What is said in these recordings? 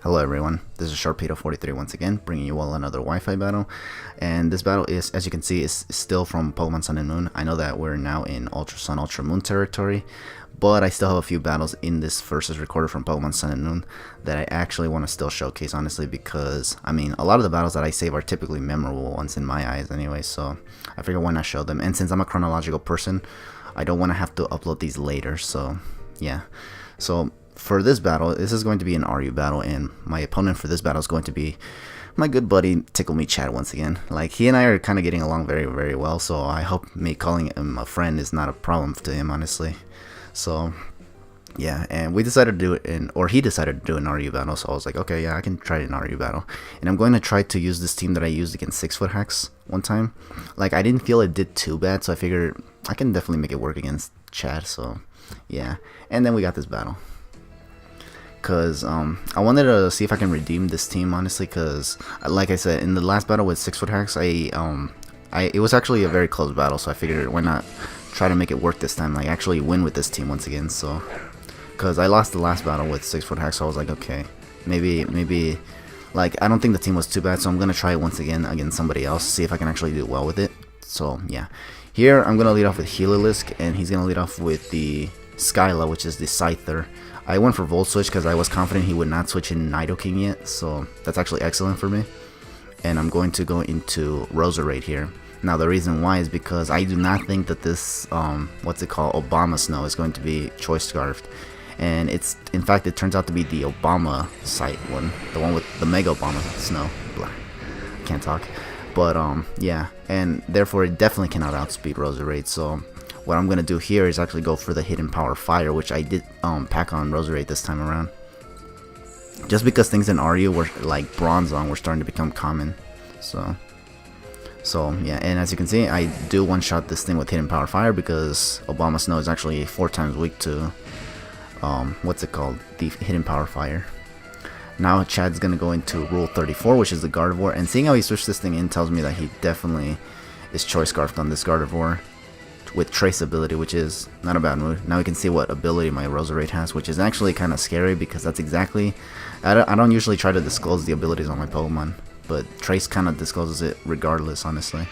Hello everyone, this is Sharpedo43 once again, bringing you all another Wi-Fi battle. And this battle is, as you can see, is still from Pokemon Sun and Moon. I know that we're now in Ultra Sun, Ultra Moon territory, but I still have a few battles in this versus recorder from Pokemon Sun and Moon that I actually want to still showcase, honestly, because, I mean, a lot of the battles that I save are typically memorable ones in my eyes anyway, so I figure why not show them. And since I'm a chronological person, I don't want to have to upload these later, so yeah. So for this battle, this is going to be an RU battle, and my opponent for this battle is going to be my good buddy TickleMeChad once again. Like, he and I are kind of getting along very, very well, so I hope me calling him a friend is not a problem to him, honestly. So yeah, and we decided to do it or he decided to do an RU battle, so I was like, okay, yeah, I can try an RU battle. And I'm going to try to use this team that I used against 6-foot hacks one time. Like, I didn't feel it did too bad, so I figured I can definitely make it work against Chad, so yeah. And then we got this battle. Because I wanted to see if I can redeem this team, honestly, because like I said, in the last battle with 6-foot hacks, it was actually a very close battle, so I figured why not try to make it work this time, like actually win with this team once again. So because I lost the last battle with 6-foot hacks, so I was like, okay, maybe like, I don't think the team was too bad, so I'm gonna try it once again against somebody else, see if I can actually do well with it. So yeah, here I'm gonna lead off with Heliolisk, and he's gonna lead off with the Skyla, which is the Scyther. I went for Volt Switch because I was confident he would not switch in Nidoking yet, so that's actually excellent for me. And I'm going to go into Roserade here. Now the reason why is because I do not think that this, what's it called, Obama Snow is going to be Choice Scarfed. And it's, in fact, it turns out to be the Obama site one, the one with the Mega Obama Snow. Blah. Can't talk. But yeah, and therefore it definitely cannot outspeed Roserade, so what I'm going to do here is actually go for the Hidden Power Fire, which I did pack on Roserade this time around. Just because things in RU were like Bronzong were starting to become common. So yeah, and as you can see, I do one-shot this thing with Hidden Power Fire because Obama Snow is actually 4 times weak to, what's it called, the Hidden Power Fire. Now Chad's going to go into Rule 34, which is the Gardevoir, and seeing how he switched this thing in tells me that he definitely is Choice Scarfed on this Gardevoir with Trace ability, which is not a bad move. Now we can see what ability my Roserade has, which is actually kind of scary because that's exactly, I don't usually try to disclose the abilities on my Pokemon, but Trace kind of discloses it regardless, honestly.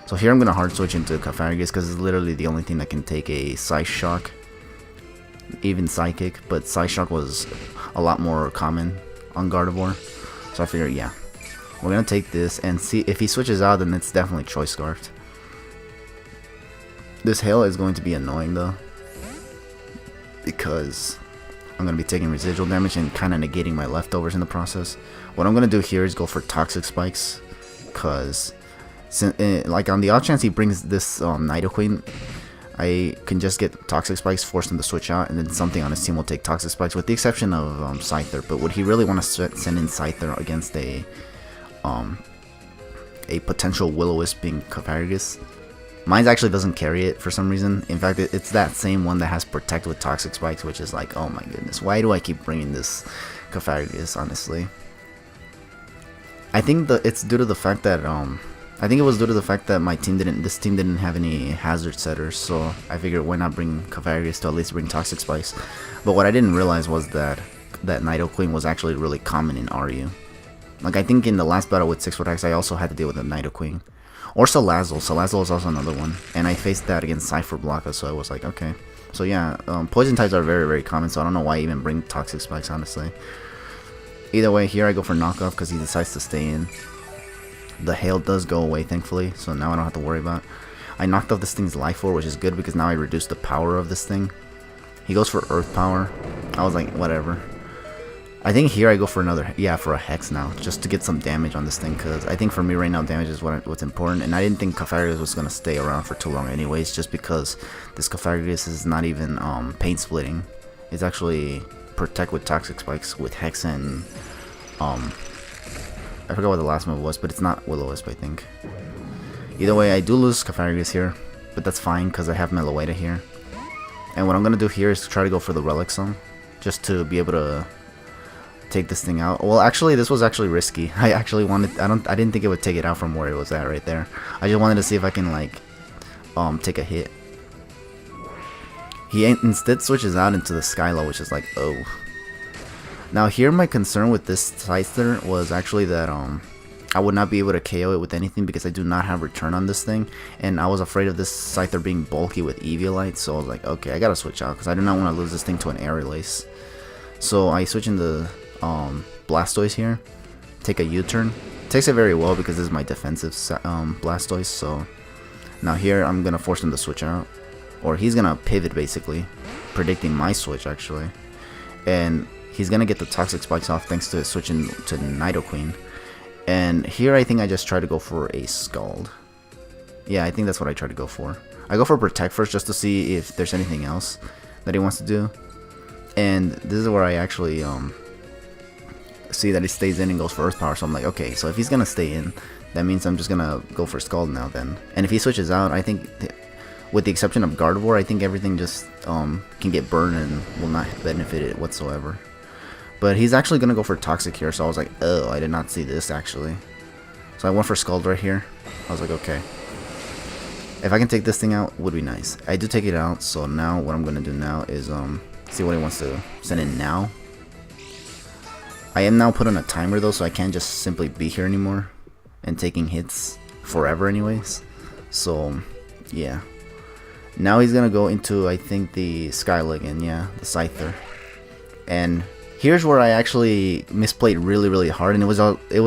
So here I'm going to hard switch into Cofagrigus because it's literally the only thing that can take a Psy Shock, even Psychic, but Psy Shock was a lot more common on Gardevoir, so I figured, yeah, we're going to take this and see if he switches out, then it's definitely Choice Scarfed. This Hail is going to be annoying though, because I'm going to be taking residual damage and kind of negating my leftovers in the process. What I'm going to do here is go for Toxic Spikes, because like on the odd chance he brings this Nidoqueen, I can just get Toxic Spikes, force him to switch out, and then something on his team will take Toxic Spikes, with the exception of Scyther. But would he really want to send in Scyther against a potential Will-O-Wisp being Cofagrigus? Mine actually doesn't carry it for some reason. In fact, it's that same one that has Protect with Toxic Spikes, which is like, oh my goodness, why do I keep bringing this Cofagrigus, honestly? I think it's due to the fact that, I think it was due to the fact that this team didn't have any Hazard Setters, so I figured why not bring Cofagrigus to at least bring Toxic Spikes. But what I didn't realize was that Nidoqueen was actually really common in RU. Like, I think in the last battle with 6-foot hacks, I also had to deal with a Nidoqueen. Or Salazzle. Salazzle is also another one. And I faced that against Cypher Blocker, so I was like, okay. So yeah, poison types are very, very common, so I don't know why I even bring Toxic Spikes, honestly. Either way, here I go for Knockoff because he decides to stay in. The Hail does go away, thankfully, so now I don't have to worry about it. I knocked off this thing's Life Orb, which is good because now I reduced the power of this thing. He goes for Earth Power. I was like, whatever. I think here I go for another, yeah, for a Hex now, just to get some damage on this thing, because I think for me right now damage is what's important, and I didn't think Cofagrigus was going to stay around for too long anyways, just because this Cofagrigus is not even paint splitting. It's actually Protect with Toxic Spikes with Hex and, I forgot what the last move was, but it's not Will-O-Wisp, I think. Either way, I do lose Cofagrigus here, but that's fine, because I have Meloetta here. And what I'm going to do here is try to go for the Relic Song, just to be able to take this thing out. Well, actually, this was actually risky. I actually wanted, I didn't think it would take it out from where it was at right there. I just wanted to see if I can like take a hit. He instead switches out into the Skyla, which is like, oh. Now here my concern with this Scyther was actually that I would not be able to KO it with anything because I do not have return on this thing, and I was afraid of this Scyther being bulky with Eviolite, so I was like, okay, I gotta switch out because I do not want to lose this thing to an Aerial Ace. So I switch into Blastoise here, take a U-turn. Takes it very well because this is my defensive Blastoise, so now here I'm gonna force him to switch out, or he's gonna pivot basically, predicting my switch actually, and he's gonna get the Toxic Spikes off thanks to switching to Nidoqueen. And here I think I just try to go for a Scald. Yeah, I think that's what I try to go for. I go for Protect first just to see if there's anything else that he wants to do, and this is where I actually see that he stays in and goes for Earth Power, so I'm like, okay, so if he's gonna stay in, that means I'm just gonna go for Scald now then. And if he switches out, I think with the exception of Gardevoir, I think everything just can get burned and will not benefit it whatsoever. But he's actually gonna go for Toxic here, so I was like, oh, I did not see this actually. So I went for Scald right here. I was like, okay, if I can take this thing out, would be nice. I do take it out, so now what I'm gonna do now is see what he wants to send in now. I am now put on a timer though, so I can't just simply be here anymore and taking hits forever anyways. So yeah, now he's gonna go into, I think, the Skyla again, yeah, the Scyther. And here's where I actually misplayed really hard, and it was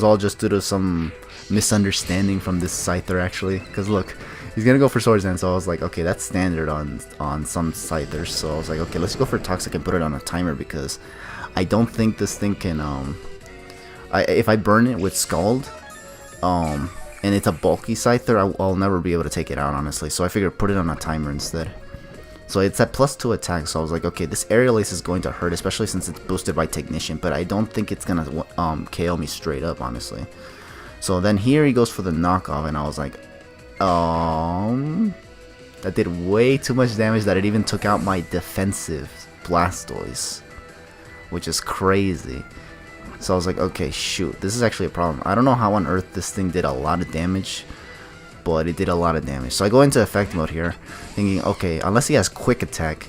all just due to some misunderstanding from this Scyther actually, because look, he's gonna go for Swords Dance, so I was like, okay, that's standard on some Scythers, so I was like, okay, let's go for Toxic and put it on a timer because I don't think this thing can if I burn it with Scald and it's a bulky Scyther, I'll never be able to take it out honestly, so I figured put it on a timer instead. So it's at +2 attack, so I was like, okay, this Aerial Ace is going to hurt, especially since it's boosted by Technician, but I don't think it's gonna KO me straight up honestly. So then here he goes for the knockoff, and I was like, that did way too much damage that it even took out my defensive Blastoise, which is crazy. So I was like, okay, shoot, this is actually a problem. I don't know how on earth this thing did a lot of damage, but it did a lot of damage. So I go into effect mode here, thinking, okay, unless he has quick attack,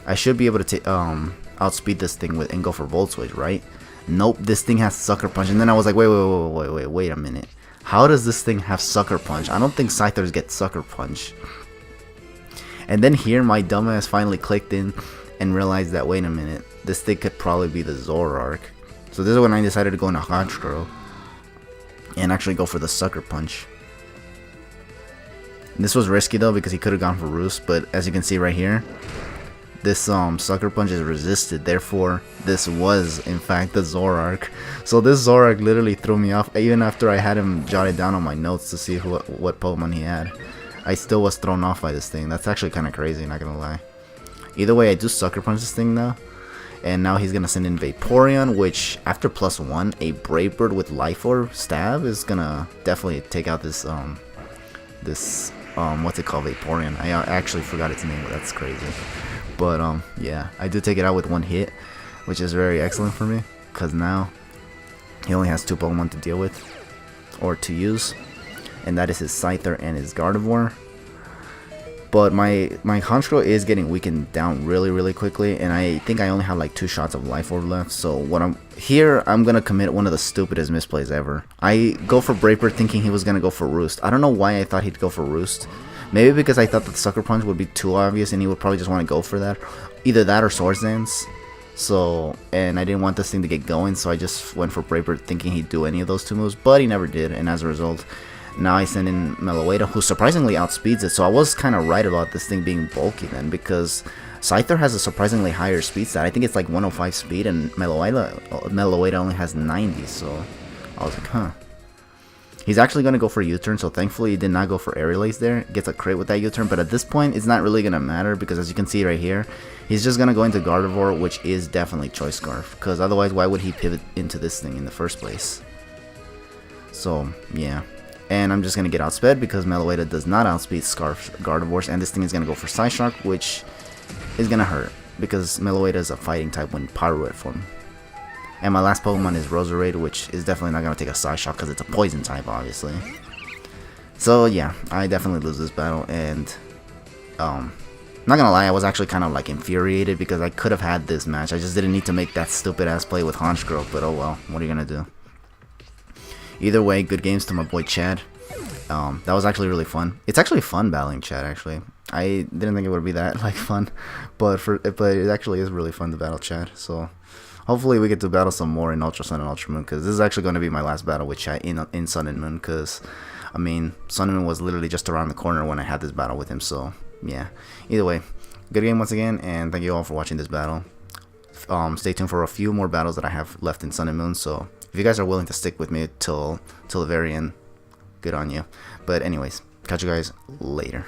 I should be able to outspeed this thing with and go for Volt Switch, right? Nope, this thing has Sucker Punch. And then I was like, wait a minute. How does this thing have Sucker Punch? I don't think Scythers get Sucker Punch. And then here my dumbass finally clicked in and realized that, wait a minute, this thing could probably be the Zoroark. So this is when I decided to go into Honchkrow and actually go for the Sucker Punch. And this was risky though because he could have gone for Roost, but as you can see right here, this Sucker Punch is resisted, therefore this was in fact the Zoroark. So this Zoroark literally threw me off, even after I had him jotted down on my notes to see what Pokemon he had. I still was thrown off by this thing. That's actually kind of crazy, not gonna lie. Either way, I do Sucker Punch this thing now. And now he's gonna send in Vaporeon, which after +1, a Brave Bird with Life Orb Stab is gonna definitely take out this what's it called, Vaporeon. I actually forgot its name, but that's crazy. But yeah, I do take it out with one hit, which is very excellent for me, because now he only has 2 Pokemon to deal with, or to use, and that is his Scyther and his Gardevoir. But my Honchkrow is getting weakened down really quickly, and I think I only have like 2 shots of Life Orb left. So what I'm gonna commit one of the stupidest misplays ever. I go for Brave Bird thinking he was gonna go for Roost. I don't know why I thought he'd go for Roost. Maybe because I thought that the Sucker Punch would be too obvious and he would probably just want to go for that. Either that or Swords Dance. So, and I didn't want this thing to get going, so I just went for Brave Bird thinking he'd do any of those 2 moves, but he never did, and as a result, now I send in Meloetta, who surprisingly outspeeds it. So I was kind of right about this thing being bulky then, because Scyther has a surprisingly higher speed stat. I think it's like 105 speed, and Meloetta only has 90, so I was like, huh. He's actually going to go for U-turn, so thankfully he did not go for Aerial Ace there. Gets a crit with that U-turn, but at this point it's not really going to matter, because as you can see right here, he's just going to go into Gardevoir, which is definitely Choice Scarf, because otherwise why would he pivot into this thing in the first place? So yeah. And I'm just going to get outsped because Meloetta does not outspeed Gardevoirs, and this thing is going to go for Psyshock, which is going to hurt because Meloetta is a fighting type when Pyroid form. And my last Pokemon is Roserade, which is definitely not going to take a Psyshock because it's a poison type, obviously. So yeah, I definitely lose this battle, and Not gonna lie, I was actually kind of like infuriated because I could have had this match. I just didn't need to make that stupid ass play with Honchgrove, but oh well, what are you gonna do? Either way, good games to my boy Chad. That was actually really fun. It's actually fun battling Chad, actually. I didn't think it would be that like fun, but it actually is really fun to battle Chad. So hopefully we get to battle some more in Ultra Sun and Ultra Moon, because this is actually going to be my last battle with Chad in Sun and Moon, because I mean Sun and Moon was literally just around the corner when I had this battle with him. So yeah, either way, good game once again, and thank you all for watching this battle. Stay tuned for a few more battles that I have left in Sun and Moon, so if you guys are willing to stick with me till the very end, good on you. But anyways, catch you guys later.